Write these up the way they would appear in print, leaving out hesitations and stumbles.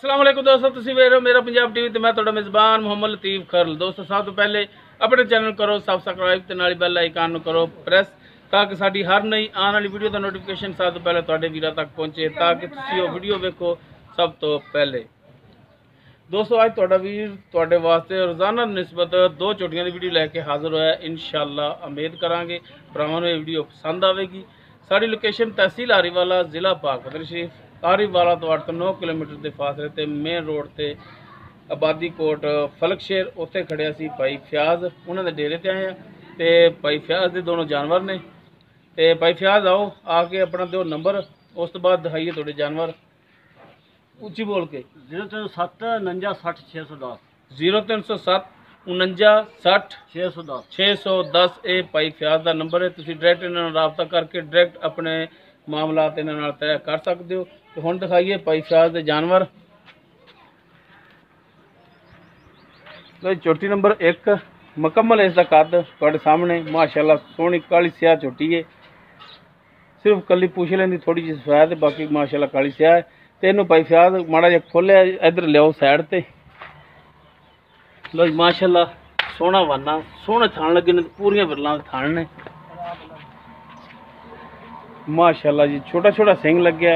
अस्सलाम वालेकुम दोस्तों, तुसीं वेख रहे हो मेरा पंजाब टीवी ते मैं तुहाडा मेज़बान मोहम्मद लतीफ़ खरल। दोस्तों सब तो पहले अपने चैनल करो सबसक्राइब ते नाल बैल आइकन करो प्रेस ताकि साडी हर नई आने वाली वीडियो का नोटिफिकेशन सब तो पहले तुहाडे वीरां तक पहुंचे ताकि तुसीं वो वीडियो वेखो सब तो पहले। दोस्तों अज तुहाडा वीर तुहाडे वास्ते रोज़ाना निस्बत दो चोटियां की वीडियो लैके हाजिर होया। इंशाअल्लाह उम्मीद करांगे भरावां नूं ये वीडियो पसंद आवेगी। साडी लोकेशन तहसील आरीवाला जिला पाकपतन शरीफ आरीवाला तो 8 ਤੋਂ 9 किलोमीटर के फासले ते मेन रोड ते आबादी कोट फलकशेर उत्थे खड़िया सी भाई फ्याज उन्होंने डेरे ते आए हैं ते भाई फ्याज के दोनों जानवर ने ते भाई फ्याज आओ आके अपना दो नंबर उस तो बाद दिखाइए थोड़े जानवर उच्ची बोल के 0307 49 60 610 0307 49 60 610 610 ये भाई फ्याज का नंबर है। तुसीं डायरैक्ट इन्हां नाल राबता करके डायरैक्ट अपने मामलात इन्हां नाल तय कर सकते हो। तो हुण दिखाइए भाई फ्याज के जानवर। चोटी नंबर 1 मुकम्मल इसका कद तुहाडे सामने माशाअल्लाह सोहनी काली स्याह चोटी है। सिर्फ कली पूछ लेंदी थोड़ी जी सफैद है बाकी माशाअल्लाह काली स्याह है। तो इन्हूं भाई फ्याज माड़ा जिहा खोलिया इधर लियाओ साइड ते। लो जी माशाअल्लाह सोहना वाना सोहने थान लगे ने पूरियां बिरलां दे थान ने माशाअल्लाह जी। छोटा छोटा सिंग लग्या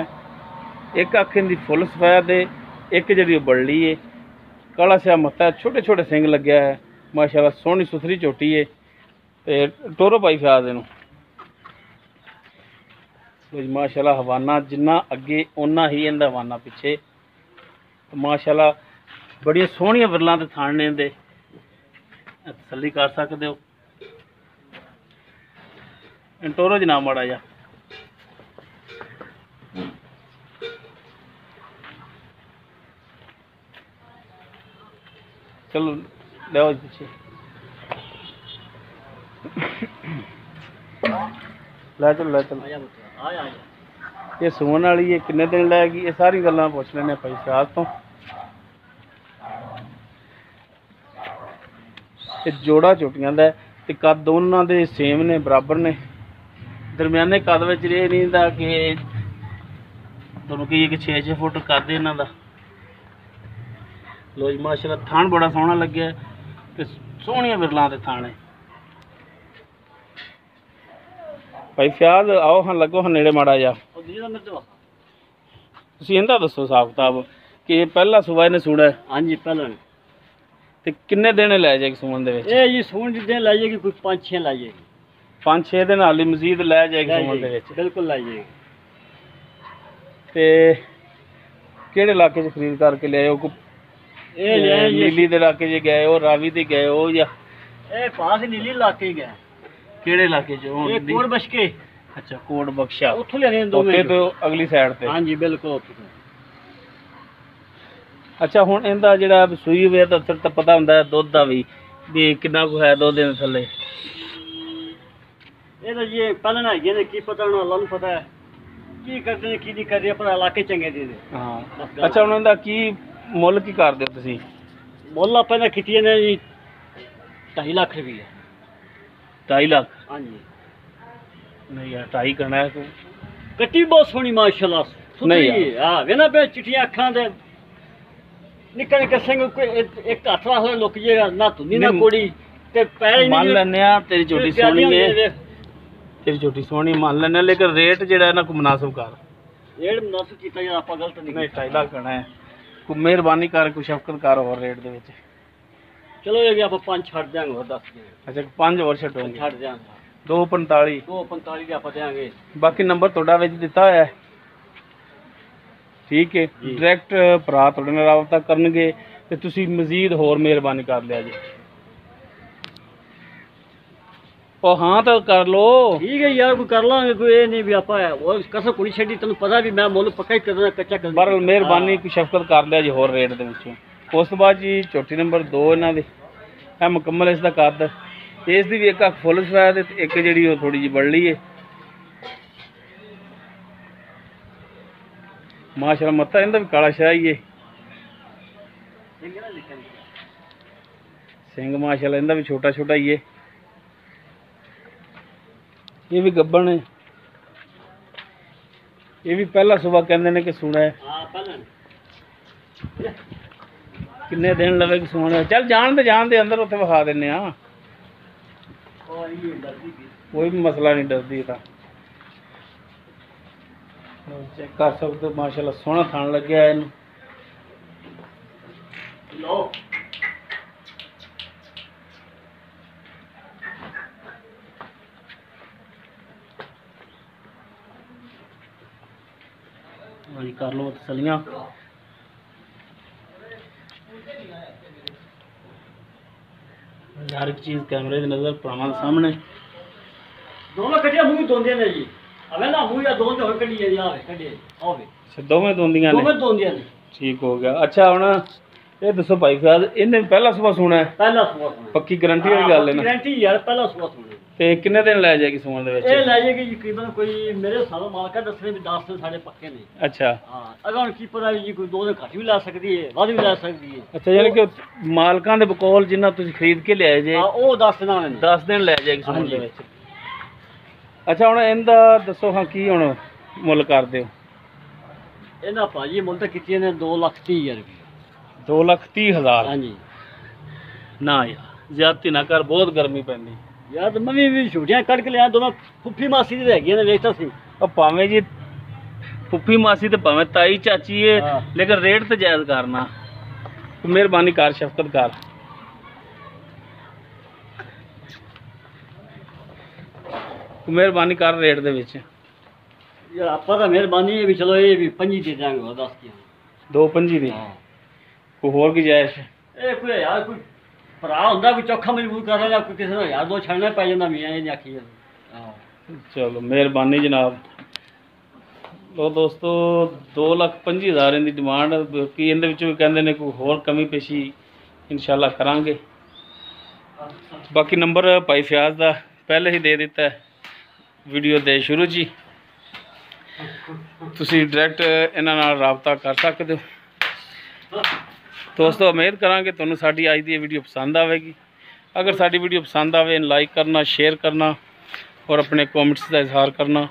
एक अख इहदी फुल सफैद है एक जिहड़ी बड़ली है काला स्या मत्ता छोटे छोटे सिंग लग्या है माशाअल्लाह सोहनी सुथरी चोटी है। ते टोरो भाई फ्याज इहनूं माशाअल्लाह हवाना जिन्ना अगे उन्ना ही इहदा हवाना पिछे माशाअल्लाह बड़िया सोहनियां बिरलां ते थान ने इहदे तसल्ली कर सकते हो। टोरो जनाब माड़ा जा चलो ले पीछे लै चलो लै चलो ये सून वाली है किन्ने दिन लैगी ये सारी गल्लां पुछ लैने भाई फ्याज तो। जोड़ा चोटियां दा ते कद दोनों दे सेम ने बराबर ने दरम्याने कद विच रेह नहीं दा कि तुहानूं कहिए कि 6-6 फुट कद इन्हां दा। लो जी माशाअल्लाह थान बड़ा सोहना लग्या ते सोहनियां बिरलां दे थान है। भाई फ्याज आओ हाँ लगो हाँ नेड़े माड़ा जा तुसीं इहदा दसो हिसाब किताब कि पहला सूबा इहने सूड़ा है। हाँ जी पहला ते किन्ने दिन लै जाएगी सून दे विच? ये जी सून दे दिन लै जाएगी कोई 5-6 लै जाएगी 5-6 दिन हाली मजीद लै जाएगी सून दे विच बिल्कुल लै जाएगी। ते केड़े इलाके च खरीद करके ले आए हो? नीली दे इलाके च गए हो रावी ते गए हो या ए पास नीली इलाके गए केड़े इलाके च हो? ये कोट बशके अच्छा कोट बख्शा उत्थों लेने दो तो अगली साइड ते। हाँ जी बिल्कुल। अच्छा हुण इहदा जिहड़ा सूई होवे तां फिर तां पता हुंदा है दुध दा भी किन्ना को है 2 दिन थल्ले ये तो ये पहले ना ये की पता ना अल्लाह नूं पता है की करदे ने की नहीं करदे पर इलाके चंगे दे दे। हाँ अच्छा हुण इहदा की मुੱਲ की करदे हो तुसीं? मुੱਲ ਆਪਾਂ ਨੇ ਕੀਤੀ ਨੇ ਜੀ 2.5 ਲੱਖ ਰੁਪਏ 2.5 ਲੱਖ? हाँ जी नहीं यार 2.5 करना है तू कट्टी बहुत सोहनी माशाअल्लाह नहीं सुथरी हां वेना पे चिट्टियां अखां दे निक्के निक्के सिंह एक हथ रख लुक जेगा ना तुंदी ना कोड़ी ते पैर मान लैने आ तेरी छोटी सोहनी है तेरी छोटी सोहनी मान लैने लेकिन रेट जेड़ा ना को मुनासिब कर रेट मुनासिब कीता यार आपा गलत नहीं 2.5 लाख करना है कोई मेहरबानी कर कोई शफकत कर और रेट दे विच चलो ये आप 5 छड़ देंगे और 10 अच्छा 5 और छड़ोगे छड़ देंगे 245 245 के आप देंगे बाकी नंबर ਤੁਹਾਡਾ ਵਿੱਚ ਦਿੱਤਾ ਹੋਇਆ ਹੈ ठीक है डायरेक्ट भरा ਤੁਹਾਡੇ ਨਾਲ ਰਾਬਤਾ ਕਰਨਗੇ ਤੇ ਤੁਸੀਂ ਮਜ਼ੀਦ ਹੋਰ ਮਿਹਰਬਾਨੀ ਕਰ ਲਿਆ ਜੀ। ओ हाँ तो कर लो ठीक है यार कोई कर लांगे कोई ये नहीं भी आपा है वो कसर कुड़ी छड़ी तेन पता भी मैं मुੱਲ पक्का ही करना कच्चा कर पर मेहरबानी कोई शफकत कर लिया जी होर रेट दे विचों। उस तो बाद जी चोटी नंबर 2 इन्हां दे है मुकम्मल इसका कद इस दी भी एक अख फुल सफैद ते एक जिहड़ी ओ थोड़ी जी बड़ली है माशाअल्लाह मत्था इहदा भी काला शाही है सिंग माशाअल्लाह इहदा भी छोटा छोटा ही है ये भी गब्बन है ये भी पहला सुबह कहते हैं कि सुना है। हाँ पहला ਕਿੰਨੇ ਦਿਨ ਲਵੇਗੀ ਸੂਣ? ਚੱਲ ਜਾਣ ਦੇ ਅੰਦਰ ਉੱਥੇ ਵਿਖਾ ਦਿੰਨੇ ਆ, ਕੋਈ ਵੀ ਮਸਲਾ ਨਹੀਂ, ਡਰਦੀ ਤਾਂ। ਚੈੱਕ ਕਰ ਸਕਦੇ ਹੋ, ਮਾਸ਼ਾਅੱਲਾ ਸੋਹਣਾ ਥਣ ਲੱਗਿਆ ਇਹਨੂੰ। ਲਓ ਹਾਂਜੀ ਕਰ ਲਓ ਤਸੱਲੀਆਂ। हर एक चीज़ कैमरे की नज़र पावा सामने। दोनों कटिया मूँह दोंदियां ने जी, हमें ना मूँह या दोंद हो कटी है यार, कटिए आओ वे दोवें दोंदियां ने, दोवें दोंदियां ने। ठीक हो गया। अच्छा हुण ये दसो भाई फयाज, इन्हें पहला सुबह सुना है? पहला सुबह सुना। पक्की गारंटी वाली गल है ना? गारंटी यार, पहला सुबह सुना। ते कितने दिन लै जाएगी सुमन दे विच? ये लै जाएगी तकरीबन कोई मेरे सालों मालका दसने भी 10 दिन साढ़े पक्के ने। अच्छा हां, अगर हुण की पता जी कोई 2 दिन घट भी ला सकदी है, वध भी ला सकदी है। अच्छा, यानी कि मालकां दे बकौल जिन्ना तुसीं खरीद के लिआए जे, हां ओ 10 दिनां ने, 10 दिन लै जाएगी सुमन दे विच। अच्छा हुण इंदा दसो हां की हुण मुੱਲ ਕਰਦੇ ਹੋ? ਇਹਨਾਂ ਭਾਜੀ ਮੁੱਲ ਤਾਂ ਕੀਤੀਆਂ ਨੇ 2,30,000 ਰੁਪਏ। 2,30,000? ਹਾਂਜੀ ਨਾ ਯਾਰ ਜ਼ਿਆਦਤੀ ਨਾ ਕਰ, ਬਹੁਤ ਗਰਮੀ ਪੈਂਦੀ ਯਾਰ। ਤੇ ਮੈਂ ਵੀ ਛੁੱਟੀਆਂ ਕੱਢ ਕੇ ਲਿਆ, ਦੋਵੇਂ ਫੁੱਫੀ ਮਾਸੀ ਦੀ ਹੈਗੀਆਂ ਨੇ, ਵੇਖਤਾ ਸੀ। ਉਹ ਭਾਵੇਂ ਜੀ ਫੁੱਫੀ ਮਾਸੀ ਤੇ ਭਾਵੇਂ ਤਾਈ ਚਾਚੀ ਏ, ਹਾਂ। ਲੇਕਿਨ ਰੇਟ ਤੇ ਜਾਇਜ਼ ਕਰਨਾ। ਮਿਹਰਬਾਨੀ ਕਰ, ਸ਼ਫਕਤ ਕਰ। ਮਿਹਰਬਾਨੀ ਕਰ ਰੇਟ ਦੇ ਵਿੱਚ। ਯਾਰ ਆਪਾਂ ਤਾਂ ਮਿਹਰਬਾਨੀ ਹੈ ਵੀ ਚਲੋ ਇਹ ਵੀ 5 ਦੇ ਦਾਂਗੇ, ਹੋਰ ਦੱਸ ਕੀ। 2,25 ਦੀ ਕੋਈ ਹੋਰ ਕੀ ਜਾਇਜ਼? ਇਹ ਕੋਈ ਯਾਰ ਕੋਈ ਭਰਾ ਹੁੰਦਾ ਕੋਈ ਚੌਖਾ ਮਜਬੂਰ ਕਰ ਰਿਹਾ, ਕੋਈ ਕਿਸੇ ਨੂੰ ਯਾਰ 2 ਛੱਡਣਾ ਪੈ ਜਾਂਦਾ, ਮੀਆਂ ਇਹ ਨਹੀਂ ਆਖੀ ਜਾਂਦਾ। ਚਲੋ ਮਿਹਰਬਾਨੀ ਜਨਾਬ। ਲੋ ਦੋਸਤੋ 2,25,000 ਇਹਦੀ ਡਿਮਾਂਡ, ਕਿ ਇਹਦੇ ਵਿੱਚ ਵੀ ਕਹਿੰਦੇ ਨੇ ਕੋਈ ਹੋਰ ਕਮੀ ਪੇਸ਼ੀ ਇਨਸ਼ਾਅੱਲਾ ਕਰਾਂਗੇ। ਬਾਕੀ ਨੰਬਰ ਭਾਈ ਫਿਆਜ਼ ਦਾ ਪਹਿਲੇ ਹੀ ਦੇ ਦਿੱਤਾ ਹੈ ਵੀਡੀਓ ਦੇ ਸ਼ੁਰੂ 'ਚ ਹੀ, ਤੁਸੀਂ ਡਾਇਰੈਕਟ ਇਹਨਾਂ ਨਾਲ ਰਾਬਤਾ ਕਰ ਸਕਦੇ ਹੋ। ਦੋਸਤੋ ਉਮੀਦ ਕਰਾਂਗੇ ਤੁਹਾਨੂੰ ਸਾਡੀ ਅੱਜ ਦੀ ਇਹ ਵੀਡੀਓ ਪਸੰਦ ਆਵੇਗੀ। ਅਗਰ ਸਾਡੀ ਵੀਡੀਓ ਪਸੰਦ ਆਵੇ, ਲਾਈਕ ਕਰਨਾ, ਸ਼ੇਅਰ ਕਰਨਾ ਔਰ ਆਪਣੇ ਕਮੈਂਟਸ ਦਾ ਇਜ਼ਹਾਰ ਕਰਨਾ।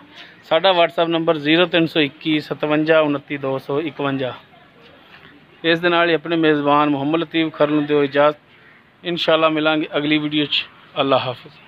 ਸਾਡਾ WhatsApp ਨੰਬਰ 0321 57 29 251। ਇਸ ਦੇ ਨਾਲ ਹੀ ਆਪਣੇ ਮੇਜ਼ਬਾਨ ਮੁਹੰਮਦ ਲਤੀਫ ਖਰਲ ਨੂੰ ਦਿਓ ਇਜਾਜ਼ਤ। ਇਨਸ਼ਾਅੱਲਾ ਮਿਲਾਂਗੇ ਅਗਲੀ ਵੀਡੀਓ 'ਚ। ਅੱਲਾ ਹਾਫਿਜ਼।